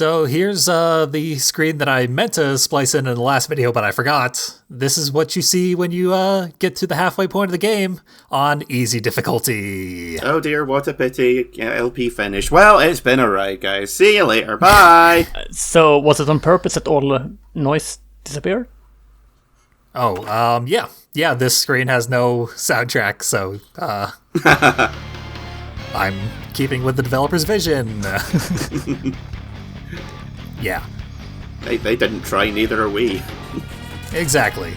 So here's the screen that I meant to splice in the last video, but I forgot. This is what you see when you get to the halfway point of the game on easy difficulty. Oh dear, what a pity. LP finish. Well, it's been alright, guys. See you later. Bye. So was it on purpose that all the noise disappeared? Oh, yeah. Yeah, this screen has no soundtrack, so I'm keeping with the developer's vision. Yeah. They didn't try, neither are we. Exactly.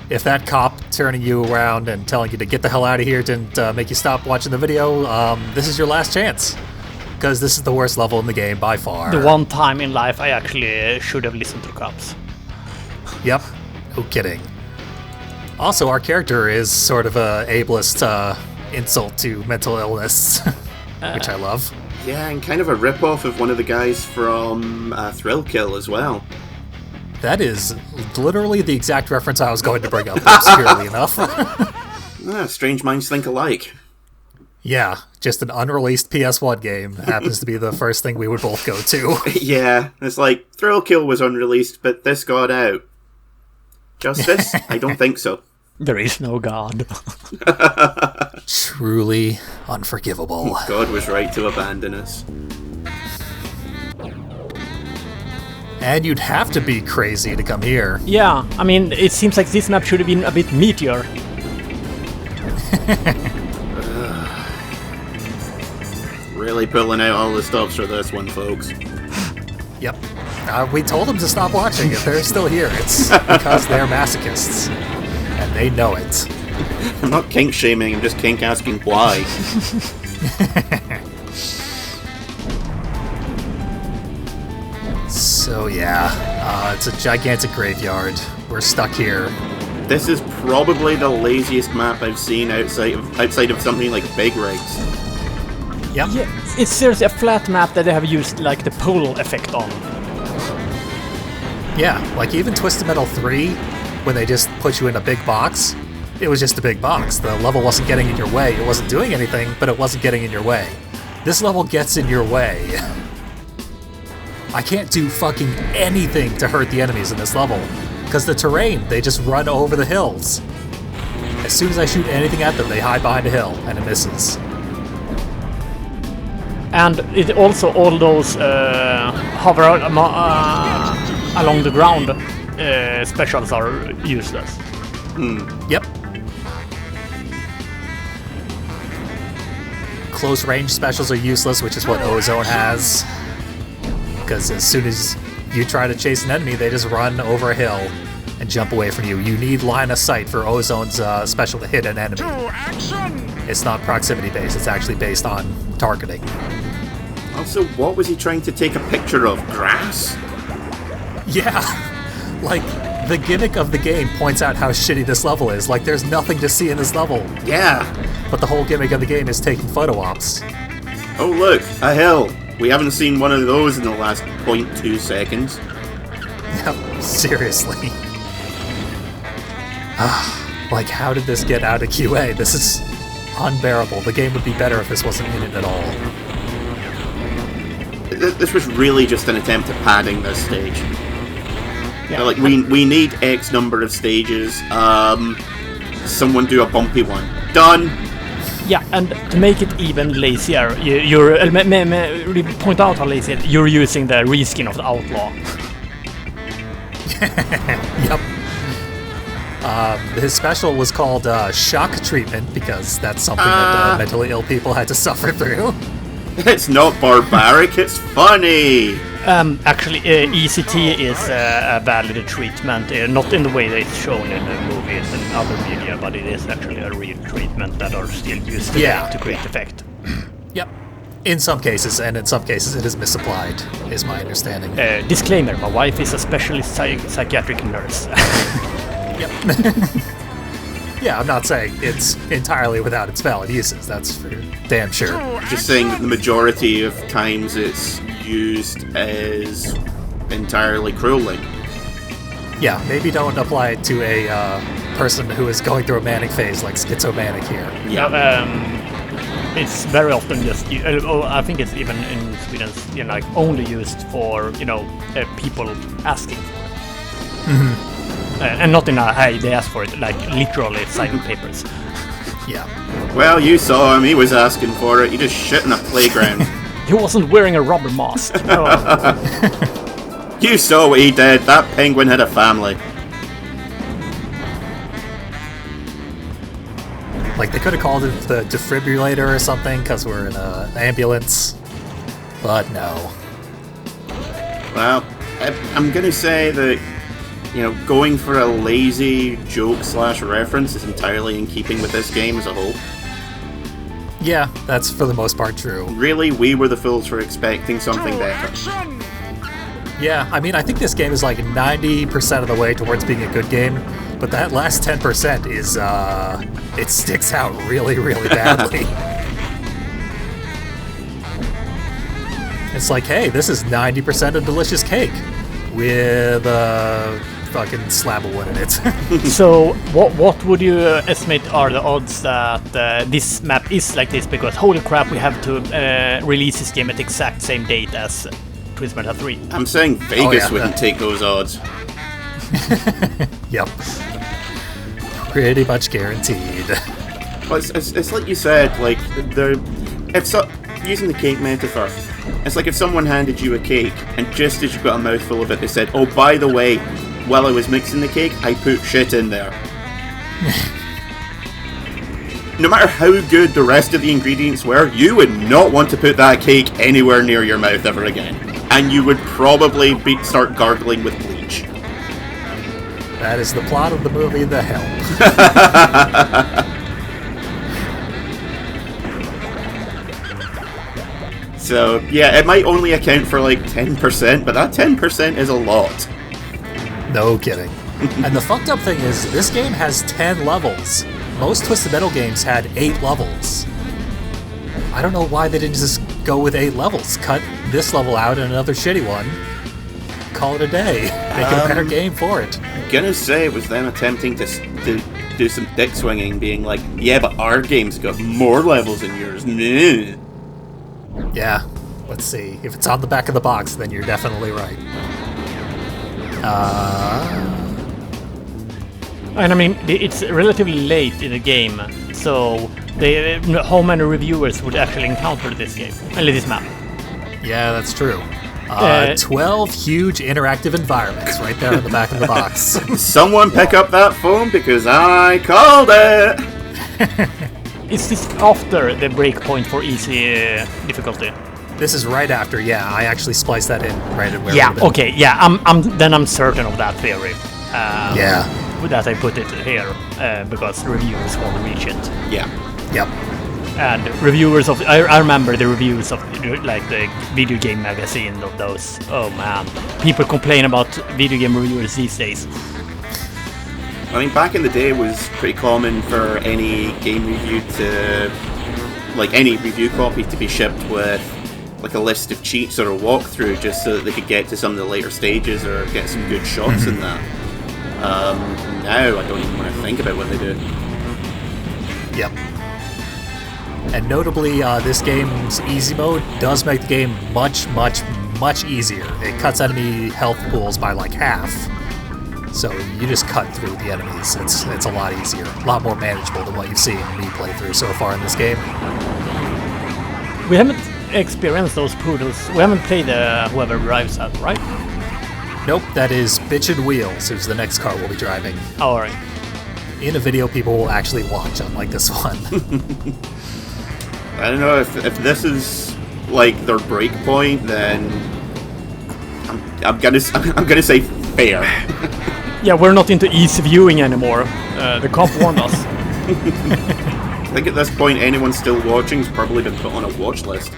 If that cop turning you around and telling you to get the hell out of here didn't make you stop watching the video, this is your last chance. Because this is the worst level in the game by far. The one time in life I actually should have listened to cops. Yep. No kidding. Also, our character is sort of a ableist insult to mental illness, which I love. Yeah, and kind of a rip-off of one of the guys from Thrill Kill as well. That is literally the exact reference I was going to bring up, obscurely enough. Strange minds think alike. Yeah, just an unreleased PS1 game happens to be the first thing we would both go to. Yeah, it's like, Thrill Kill was unreleased, but this got out. Justice? I don't think so. There is no God. Truly unforgivable. God was right to abandon us. And you'd have to be crazy to come here. Yeah, I mean, it seems like this map should have been a bit meatier. Really pulling out all the stops for this one, folks. Yep. We told them to stop watching it. They're still here. It's because they're masochists. And they know it. I'm not kink shaming, I'm just kink asking why. So yeah, it's a gigantic graveyard. We're stuck here. This is probably the laziest map I've seen outside of something like Big Rigs. Yep. Yeah, it's seriously a flat map that they have used like the pole effect on. Yeah, like even Twisted Metal 3, when they just put you in a big box, it was just a big box. The level wasn't getting in your way. It wasn't doing anything, but it wasn't getting in your way. This level gets in your way. I can't do fucking anything to hurt the enemies in this level, because the terrain, they just run over the hills. As soon as I shoot anything at them, they hide behind a hill, and it misses. And it also, all those hover along the ground specials are useless. Yep. Close range specials are useless, which is what Ozone has. Because as soon as you try to chase an enemy, they just run over a hill and jump away from you. You need line of sight for Ozone's special to hit an enemy. It's not proximity based, it's actually based on targeting. Also, what was he trying to take a picture of? Grass? Yeah, like, the gimmick of the game points out how shitty this level is. Like, there's nothing to see in this level. Yeah. But the whole gimmick of the game is taking photo ops. Oh look, a hill. We haven't seen one of those in the last 0.2 seconds. Yep, seriously. Like, how did this get out of QA? This is unbearable. The game would be better if this wasn't in it at all. This was really just an attempt at padding this stage. Yeah. Like, we need X number of stages. Someone do a bumpy one. Done! Yeah, and to make it even lazier, you're point out how lazy you're using the reskin of the Outlaw. Yep. His special was called shock treatment because that's something that mentally ill people had to suffer through. It's not barbaric, it's funny! Actually, ECT is a valid treatment, not in the way that it's shown in the movies and other media, but it is actually a real treatment that are still used today to great effect. Yep. In some cases, and in some cases it is misapplied, is my understanding. Disclaimer, my wife is a specialist psychiatric nurse. Yep. Yeah, I'm not saying it's entirely without its valid uses, that's for damn sure. Just saying that the majority of times it's used as entirely cruelly. Yeah, maybe don't apply it to a person who is going through a manic phase like schizomanic here. Yeah. It's very often just. I think it's even in Sweden, like only used for people asking for it, and not in a hey they ask for it, like literally signing papers. Yeah. Well, you saw him. He was asking for it. He just shit in a playground. He wasn't wearing a rubber mask. No. You saw what he did. That penguin had a family. Like, they could have called it the defibrillator or something, because we're in an ambulance. But no. Well, I'm gonna say that, going for a lazy joke/reference is entirely in keeping with this game as a whole. Yeah, that's for the most part true. Really, we were the fools for expecting something better. Yeah, I mean, I think this game is like 90% of the way towards being a good game, but that last 10% is, it sticks out really, really badly. It's like, hey, this is 90% of delicious cake with a fucking slab of wood in it. So, what would you estimate are the odds that this map is like this? Because holy crap, we have to release this game at the exact same date as Twisted Metal 3. I'm saying Vegas wouldn't take those odds. Yep. Pretty much guaranteed. Well, it's like you said, like, using the cake metaphor, it's like if someone handed you a cake, and just as you got a mouthful of it, they said, oh, by the way, while I was mixing the cake, I put shit in there. No matter how good the rest of the ingredients were, you would not want to put that cake anywhere near your mouth ever again. And you would probably start gargling with bleach. That is the plot of the movie The Help. So, yeah, it might only account for like 10%, but that 10% is a lot. No kidding. And the fucked up thing is, this game has 10 levels. Most Twisted Metal games had 8 levels. I don't know why they didn't just go with 8 levels. Cut this level out and another shitty one. Call it a day. Make it a better game for it. I'm gonna say it was them attempting to do some dick swinging, being like, yeah, but our game's got more levels than yours. Nah. Yeah, let's see. If it's on the back of the box, then you're definitely right. And I mean, it's relatively late in the game, so how many reviewers would actually encounter this game, this map? Yeah, that's true. 12 huge interactive environments right there on the back of the box. Someone pick up that phone because I called it! Is this after the breakpoint for easy difficulty? This is right after, yeah. I actually spliced that in right at where yeah, okay, yeah, I'm certain of that theory. Yeah. That I put it here, because reviewers won't reach it. Yeah. Yep. And reviewers of... I remember the reviews of, like, the video game magazine of those. Oh, man. People complain about video game reviewers these days. I mean, back in the day, it was pretty common for any game review to... like, any review copy to be shipped with, like, a list of cheats or a walkthrough just so that they could get to some of the later stages or get some good shots in that. Now, I don't even want to think about what they do. Yep. And notably, this game's easy mode does make the game much, much, much easier. It cuts enemy health pools by like half. So you just cut through the enemies. It's a lot easier, a lot more manageable than what you've seen me play through so far in this game. We haven't experienced those poodles. We haven't played whoever drives that, right? Nope, that is Bitchin' Wheels, who's the next car we'll be driving. Oh, alright. In a video people will actually watch, unlike this one. I don't know if this is like their break point, then I'm gonna say fair. Yeah, we're not into easy viewing anymore. The comp warned us. I think at this point, anyone still watching's probably been put on a watch list.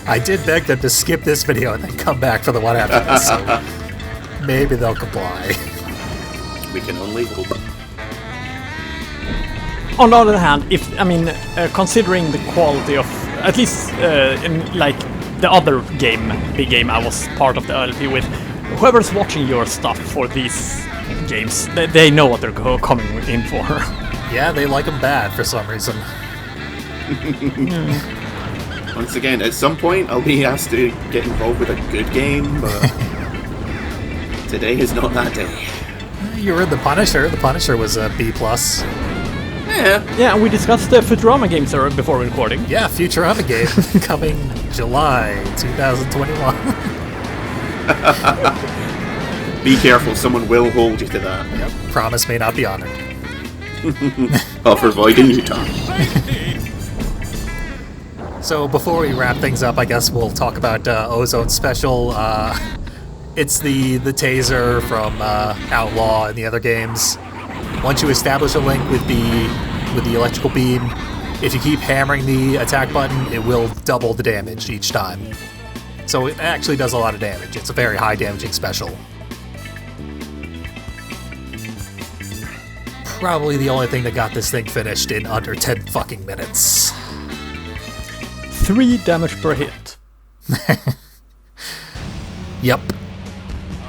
I did beg them to skip this video and then come back for the one after this, so maybe they'll comply. We can only hope. On the other hand, considering the quality of, at least like the other big game I was part of the LP with, whoever's watching your stuff for these games, they know what they're coming in for. Yeah, they like them bad for some reason. Once again, at some point I'll be asked to get involved with a good game, but today is not that day. You were in The Punisher. The Punisher was a B+. Yeah, we discussed the Futurama games before recording. Yeah, Futurama game coming July 2021. Be careful, someone will hold you to that. Yep, promise may not be honored. For Void in Utah. So before we wrap things up, I guess we'll talk about Ozone Special. It's the taser from Outlaw and the other games. Once you establish a link with the electrical beam, if you keep hammering the attack button, it will double the damage each time. So it actually does a lot of damage. It's a very high damaging special. Probably the only thing that got this thing finished in under 10 fucking minutes. 3 damage per hit. Yep.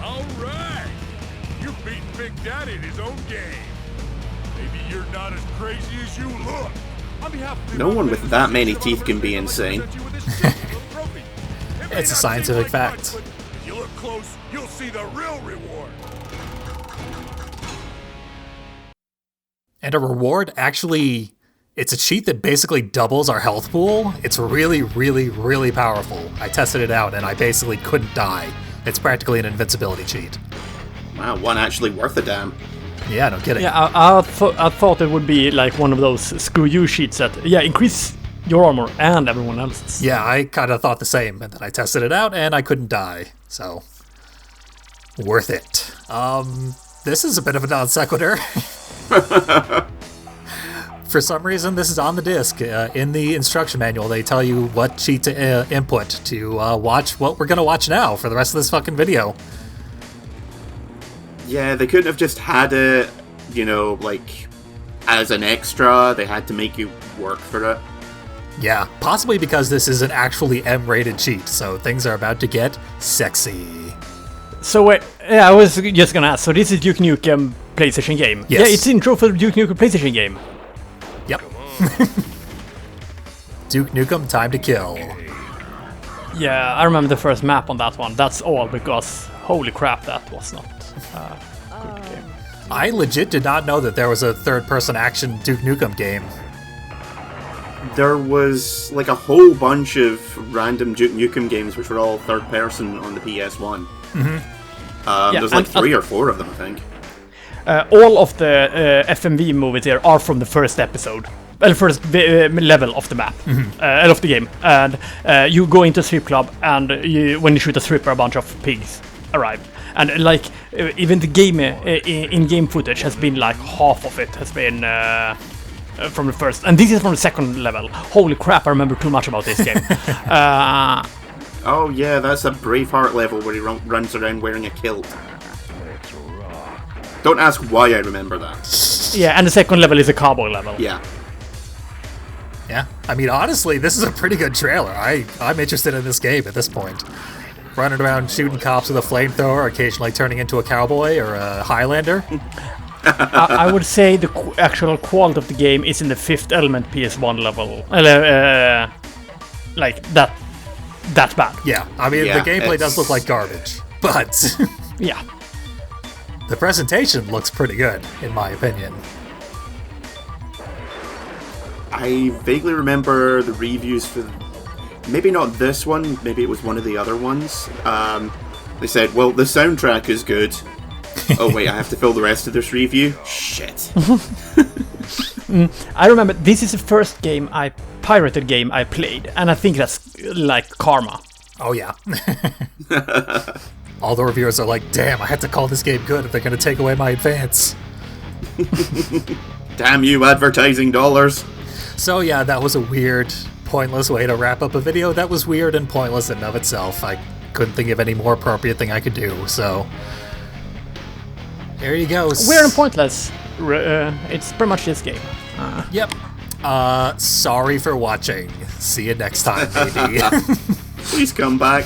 Alright! You beat Big Daddy in his own game. Maybe you're not as crazy as you look. On behalf of No one with that many teeth can be insane. It's a scientific fact. If you look close, you'll see the real reward. And a reward, actually, it's a cheat that basically doubles our health pool. It's really, really, really powerful. I tested it out and I basically couldn't die. It's practically an invincibility cheat. Wow, one actually worth a damn. Yeah, no kidding. Yeah, I thought it would be like one of those screw you sheets that, increase your armor and everyone else's. Yeah, I kind of thought the same, and then I tested it out and I couldn't die. So, worth it. This is a bit of a non sequitur. For some reason, this is on the disc. In the instruction manual, they tell you what cheat to input to watch what we're going to watch now for the rest of this fucking video. Yeah, they couldn't have just had it, as an extra. They had to make you work for it. Yeah, possibly because this is an actually M-rated cheat, so things are about to get sexy. So wait, I was just gonna ask, so this is Duke Nukem PlayStation game? Yes. Yeah, it's intro for the Duke Nukem PlayStation game. Yep. Duke Nukem Time to Kill. Yeah, I remember the first map on that one. That's all because, holy crap, that was not a good game. I legit did not know that there was a third-person action Duke Nukem game. There was a whole bunch of random Duke Nukem games which were all third person on the PS1. Yeah, There's 3 or 4 of them, I think. All of the FMV movies here are from the first episode. First level of the map, of the game. And you go into a strip club, and when you shoot a stripper, a bunch of pigs arrive. And even the game in-game footage has been half of it has been from the first, and this is from the second level. Holy crap! I remember too much about this game. Oh yeah, that's a Braveheart level where he runs around wearing a kilt. Don't ask why I remember that. Yeah, and the second level is a cowboy level. Yeah. Yeah, I mean, honestly, this is a pretty good trailer. I'm interested in this game at this point. Running around shooting cops with a flamethrower, occasionally turning into a cowboy or a Highlander. I would say the actual quality of the game is in the Fifth Element PS1 level. That bad. Yeah, I mean, Yeah, the gameplay does look like garbage, but Yeah. the presentation looks pretty good, in my opinion. I vaguely remember the reviews for... Maybe not this one, maybe it was one of the other ones. They said, well, the soundtrack is good. Oh wait, I have to fill the rest of this review? Shit. I remember this is the first pirated game I played, and I think that's like karma. Oh yeah. All the reviewers are like, damn, I had to call this game good if they're going to take away my advance. Damn you, advertising dollars. So yeah, that was a weird, pointless way to wrap up a video. That was weird and pointless in and of itself. I couldn't think of any more appropriate thing I could do, so... There you go. Weird and pointless. It's pretty much this game. Yep. Sorry for watching. See you next time, baby. Please come back.